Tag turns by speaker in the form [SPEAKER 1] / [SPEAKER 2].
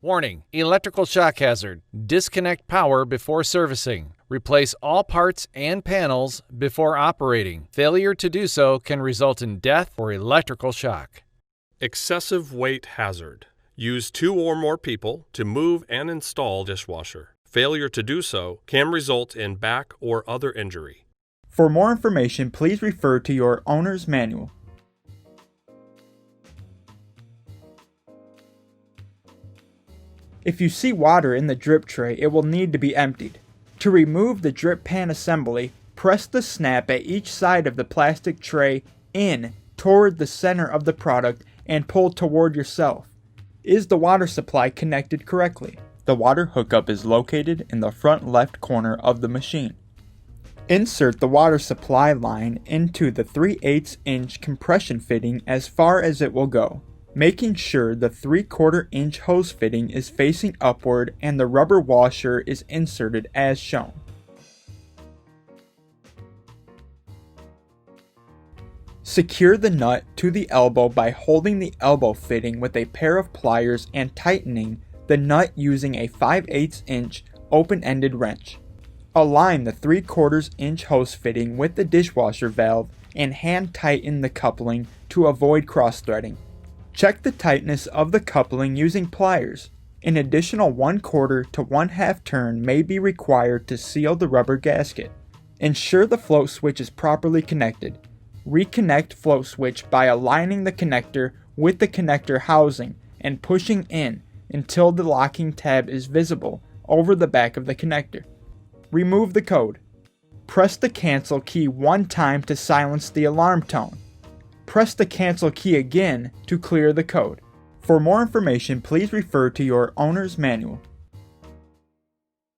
[SPEAKER 1] Warning: electrical shock hazard. Disconnect power before servicing. Replace all parts and panels before operating. Failure to do so can result in death or electrical shock.
[SPEAKER 2] Excessive weight hazard. Use 2 or more people to move and install dishwasher. Failure to do so can result in back or other injury.
[SPEAKER 3] For more information, please refer to your owner's manual. If you see water in the drip tray, it will need to be emptied. To remove the drip pan assembly, press the snap at each side of the plastic tray in toward the center of the product and pull toward yourself. Is the water supply connected correctly? The water hookup is located in the front left corner of the machine. Insert the water supply line into the 3/8 inch compression fitting as far as it will go, making sure the 3/4 inch hose fitting is facing upward and the rubber washer is inserted as shown. Secure the nut to the elbow by holding the elbow fitting with a pair of pliers and tightening the nut using a 5/8 inch open-ended wrench. Align the 3/4 inch hose fitting with the dishwasher valve and hand tighten the coupling to avoid cross-threading. Check the tightness of the coupling using pliers. An additional 1/4 to 1/2 turn may be required to seal the rubber gasket. Ensure the float switch is properly connected. Reconnect float switch by aligning the connector with the connector housing and pushing in until the locking tab is visible over the back of the connector. Remove the code. Press the cancel key one time to silence the alarm tone. Press the cancel key again to clear the code. For more information, please refer to your owner's manual.